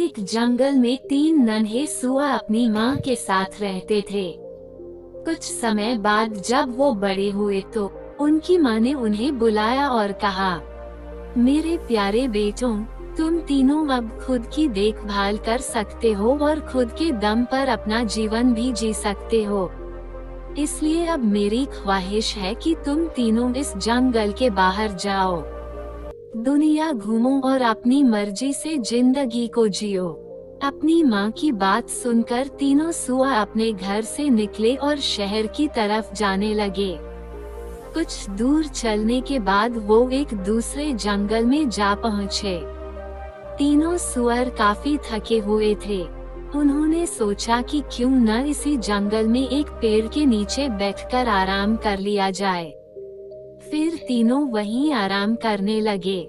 एक जंगल में 3 नन्हे सुअर अपनी माँ के साथ रहते थे। कुछ समय बाद जब वो बड़े हुए तो उनकी माँ ने उन्हें बुलाया और कहा, मेरे प्यारे बेटों, तुम तीनों अब खुद की देखभाल कर सकते हो और खुद के दम पर अपना जीवन भी जी सकते हो। इसलिए अब मेरी ख्वाहिश है कि तुम तीनों इस जंगल के बाहर जाओ, दुनिया घूमो और अपनी मर्जी से जिंदगी को जियो। अपनी माँ की बात सुनकर तीनों सुअर अपने घर से निकले और शहर की तरफ जाने लगे। कुछ दूर चलने के बाद वो एक दूसरे जंगल में जा पहुँचे। तीनों सुअर काफी थके हुए थे। उन्होंने सोचा कि क्यों न इसी जंगल में एक पेड़ के नीचे बैठकर आराम कर लिया जाए। फिर तीनों वहीं आराम करने लगे।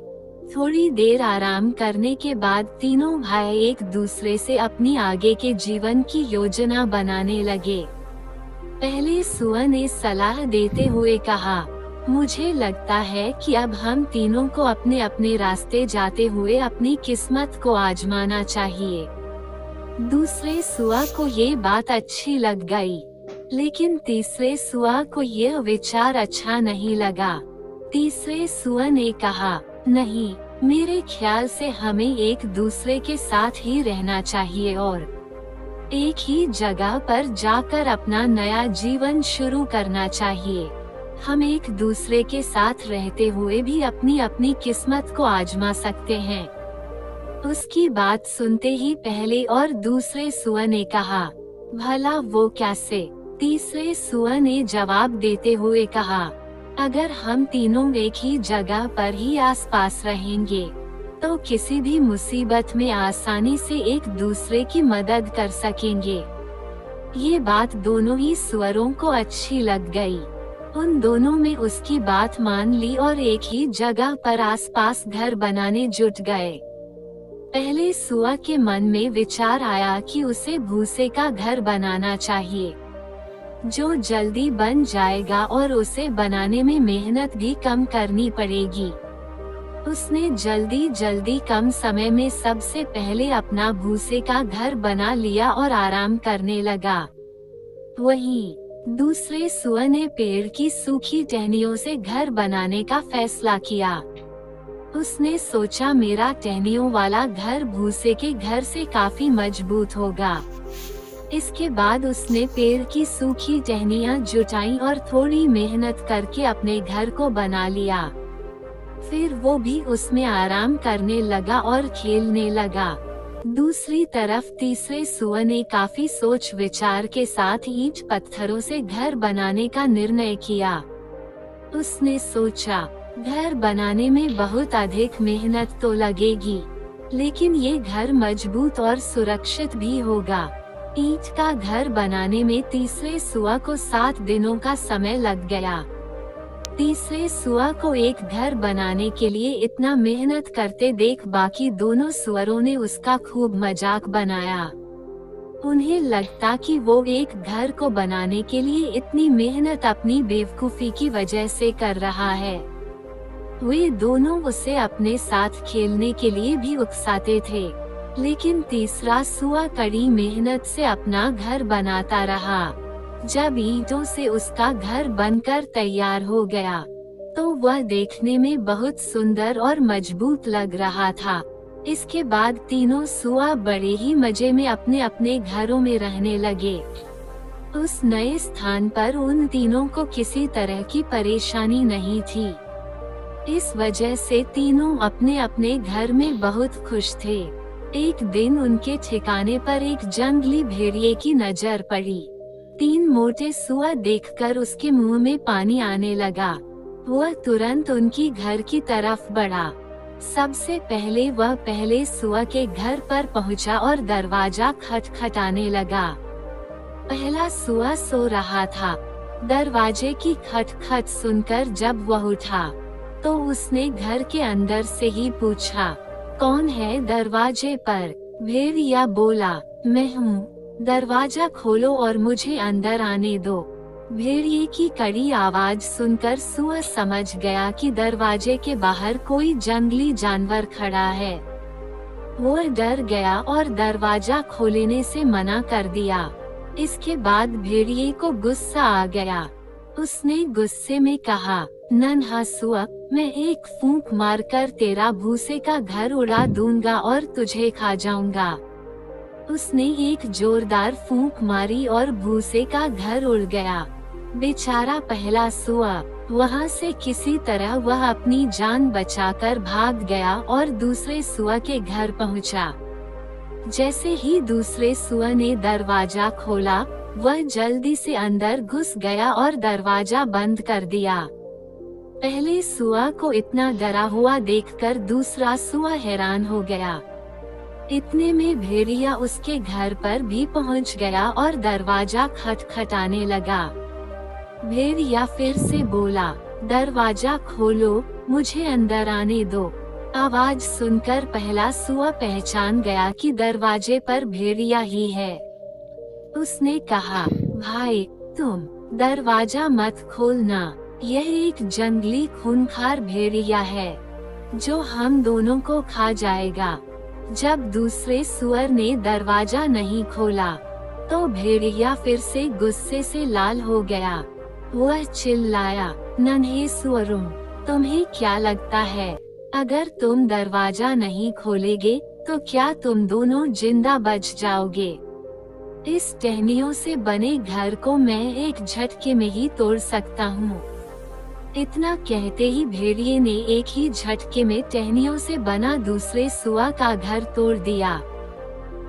थोड़ी देर आराम करने के बाद तीनों भाई एक दूसरे से अपनी आगे के जीवन की योजना बनाने लगे। पहले सुअर ने सलाह देते हुए कहा, मुझे लगता है कि अब हम तीनों को अपने अपने रास्ते जाते हुए अपनी किस्मत को आजमाना चाहिए। दूसरे सुअर को ये बात अच्छी लग गई, लेकिन तीसरे सुअर को यह विचार अच्छा नहीं लगा। तीसरे सुअर ने कहा, नहीं, मेरे ख्याल से हमें एक दूसरे के साथ ही रहना चाहिए और एक ही जगह पर जाकर अपना नया जीवन शुरू करना चाहिए। हम एक दूसरे के साथ रहते हुए भी अपनी अपनी किस्मत को आजमा सकते हैं। उसकी बात सुनते ही पहले और दूसरे सुअर ने कहा, भला वो कैसे? तीसरे सुअर ने जवाब देते हुए कहा, अगर हम तीनों एक ही जगह पर ही आसपास रहेंगे तो किसी भी मुसीबत में आसानी से एक दूसरे की मदद कर सकेंगे। ये बात दोनों ही सुअरों को अच्छी लग गई। उन दोनों में उसकी बात मान ली और एक ही जगह पर आसपास घर बनाने जुट गए। पहले सुअर के मन में विचार आया कि उसे भूसे का घर बनाना चाहिए, जो जल्दी बन जाएगा और उसे बनाने में मेहनत भी कम करनी पड़ेगी। उसने जल्दी जल्दी कम समय में सबसे पहले अपना भूसे का घर बना लिया और आराम करने लगा। वहीं दूसरे सुअर ने पेड़ की सूखी टहनियों से घर बनाने का फैसला किया। उसने सोचा, मेरा टहनियों वाला घर भूसे के घर से काफी मजबूत होगा। इसके बाद उसने पेड़ की सूखी टहनियां जुटाई और थोड़ी मेहनत करके अपने घर को बना लिया। फिर वो भी उसमें आराम करने लगा और खेलने लगा। दूसरी तरफ तीसरे सुअर ने काफी सोच विचार के साथ ईंट पत्थरों से घर बनाने का निर्णय किया। उसने सोचा, घर बनाने में बहुत अधिक मेहनत तो लगेगी, लेकिन ये घर मजबूत और सुरक्षित भी होगा। ईंट का घर बनाने में तीसरे सुअर को 7 दिनों का समय लग गया। तीसरे सुअर को एक घर बनाने के लिए इतना मेहनत करते देख बाकी दोनों सुअरों ने उसका खूब मजाक बनाया। उन्हें लगता कि वो एक घर को बनाने के लिए इतनी मेहनत अपनी बेवकूफी की वजह से कर रहा है। वे दोनों उसे अपने साथ खेलने के लिए भी उकसाते थे, लेकिन तीसरा सुअर कड़ी मेहनत से अपना घर बनाता रहा। जब ईंटों से उसका घर बनकर तैयार हो गया, तो वह देखने में बहुत सुंदर और मजबूत लग रहा था। इसके बाद तीनों सुअर बड़े ही मजे में अपने अपने घरों में रहने लगे। उस नए स्थान पर उन तीनों को किसी तरह की परेशानी नहीं थी। इस वजह से तीनों अपने अपने घर में बहुत खुश थे। एक दिन उनके ठिकाने पर एक जंगली भेड़िए की नजर पड़ी। 3 मोटे सुअर देखकर उसके मुंह में पानी आने लगा। वह तुरंत उनकी घर की तरफ बढ़ा। सबसे पहले वह पहले सुअर के घर पर पहुंचा और दरवाजा खटखटाने लगा। पहला सुअर सो रहा था। दरवाजे की खटखट सुनकर जब वह उठा, तो उसने घर के अंदर से ही पूछा, कौन है दरवाजे पर? भेड़िया बोला, मैं हूँ, दरवाजा खोलो और मुझे अंदर आने दो। भेड़िए की कड़ी आवाज सुनकर सुअर समझ गया कि दरवाजे के बाहर कोई जंगली जानवर खड़ा है। वो डर गया और दरवाजा खोलने से मना कर दिया। इसके बाद भेड़िए को गुस्सा आ गया। उसने गुस्से में कहा, नन्हा सुअर, मैं एक फूंक मारकर तेरा भूसे का घर उड़ा दूंगा और तुझे खा जाऊंगा। उसने एक जोरदार फूंक मारी और भूसे का घर उड़ गया। बेचारा पहला सुअर वहां से किसी तरह वह अपनी जान बचाकर भाग गया और दूसरे सुअर के घर पहुंचा। जैसे ही दूसरे सुअर ने दरवाजा खोला, वह जल्दी से अंदर घुस गया और दरवाजा बंद कर दिया। पहले सुअर को इतना डरा हुआ देखकर दूसरा सुअर हैरान हो गया। इतने में भेड़िया उसके घर पर भी पहुंच गया और दरवाजा खटखटाने लगा। भेड़िया फिर से बोला, दरवाजा खोलो, मुझे अंदर आने दो। आवाज सुनकर पहला सुअर पहचान गया कि दरवाजे पर भेड़िया ही है। उसने कहा, भाई, तुम दरवाजा मत खोलना, यह एक जंगली खूंखार भेड़िया है जो हम दोनों को खा जाएगा। जब दूसरे सुअर ने दरवाजा नहीं खोला, तो भेड़िया फिर से गुस्से से लाल हो गया। वह चिल्लाया, नन्हे सुअरों, तुम्हें क्या लगता है, अगर तुम दरवाजा नहीं खोलेगे तो क्या तुम दोनों जिंदा बच जाओगे? इस टहनियों से बने घर को मैं एक झटके में ही तोड़ सकता हूँ। इतना कहते ही भेड़िए ने एक ही झटके में टहनियों से बना दूसरे सुअर का घर तोड़ दिया।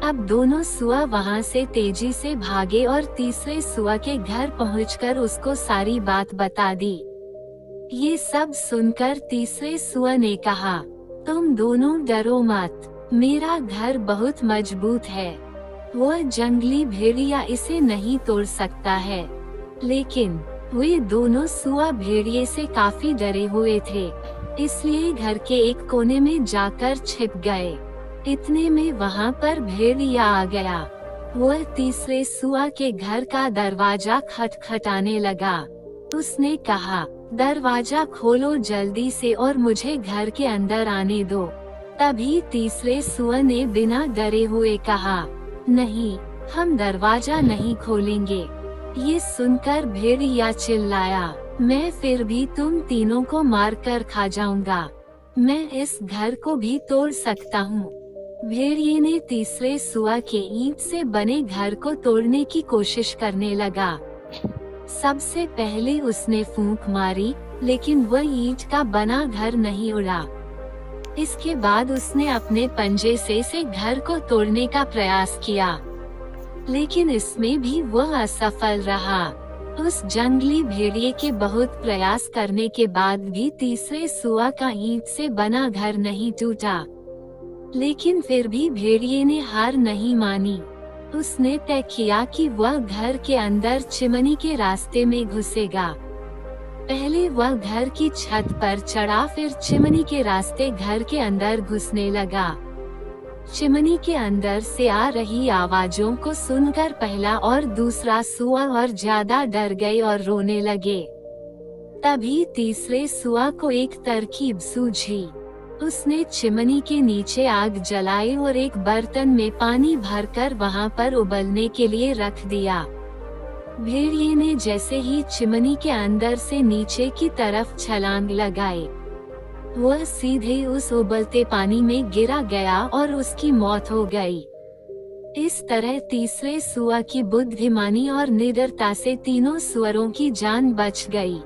अब दोनों सुअर वहां से तेजी से भागे और तीसरे सुअर के घर पहुंचकर उसको सारी बात बता दी। ये सब सुनकर तीसरे सुअर ने कहा, तुम दोनों डरो मत, मेरा घर बहुत मजबूत है। वह जंगली भेड़िया इसे नहीं तोड़ सकता है। लेकिन वे दोनों सुअर भेड़िए से काफी डरे हुए थे, इसलिए घर के एक कोने में जाकर छिप गए। इतने में वहां पर भेड़िया आ गया। वह तीसरे सुअर के घर का दरवाजा खटखटाने लगा। उसने कहा, दरवाजा खोलो जल्दी से और मुझे घर के अंदर आने दो। तभी तीसरे सुअर ने बिना डरे हुए कहा, नहीं, हम दरवाजा नहीं खोलेंगे। ये सुनकर भेड़िया चिल्लाया, मैं फिर भी तुम तीनों को मारकर खा जाऊंगा। मैं इस घर को भी तोड़ सकता हूँ। भेड़िए ने तीसरे सुअर के ईंट से बने घर को तोड़ने की कोशिश करने लगा। सबसे पहले उसने फूंक मारी, लेकिन वह ईंट का बना घर नहीं उड़ा। इसके बाद उसने अपने पंजे से घर को तोड़ने का प्रयास किया, लेकिन इसमें भी वह असफल रहा। उस जंगली भेड़िए के बहुत प्रयास करने के बाद भी तीसरे सुअर का ईंट से बना घर नहीं टूटा। लेकिन फिर भी भेड़िए ने हार नहीं मानी। उसने तय किया कि वह घर के अंदर चिमनी के रास्ते में घुसेगा। पहले वह घर की छत पर चढ़ा, फिर चिमनी के रास्ते घर के अंदर घुसने लगा। चिमनी के अंदर से आ रही आवाजों को सुनकर पहला और दूसरा सुअर और ज्यादा डर गए और रोने लगे। तभी तीसरे सुअर को एक तरकीब सूझी। उसने चिमनी के नीचे आग जलाई और एक बर्तन में पानी भरकर वहां पर उबलने के लिए रख दिया। भेड़िए ने जैसे ही चिमनी के अंदर से नीचे की तरफ छलांग लगाई, वह सीधे उस उबलते पानी में गिरा गया और उसकी मौत हो गई। इस तरह तीसरे सुअर की बुद्धिमानी और निडरता से तीनों सुअरों की जान बच गई।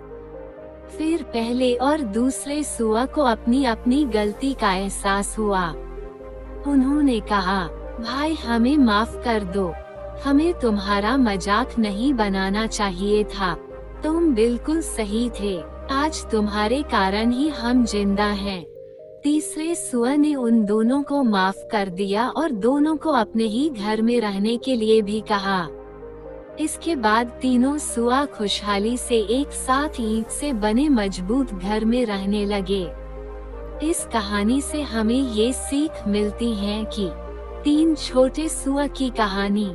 फिर पहले और दूसरे सुअर को अपनी अपनी गलती का एहसास हुआ। उन्होंने कहा, भाई, हमें माफ कर दो, हमें तुम्हारा मजाक नहीं बनाना चाहिए था। तुम बिल्कुल सही थे, आज तुम्हारे कारण ही हम जिंदा हैं। तीसरे सुअर ने उन दोनों को माफ कर दिया और दोनों को अपने ही घर में रहने के लिए भी कहा। इसके बाद तीनों सुअर खुशहाली से एक साथ ईंट से बने मजबूत घर में रहने लगे। इस कहानी से हमें ये सीख मिलती है कि तीन छोटे सुअर की कहानी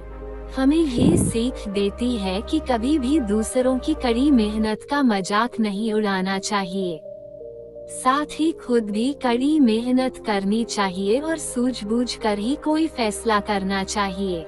हमें ये सीख देती है कि कभी भी दूसरों की कड़ी मेहनत का मजाक नहीं उड़ाना चाहिए। साथ ही खुद भी कड़ी मेहनत करनी चाहिए और सूझबूझ कर ही कोई फैसला करना चाहिए।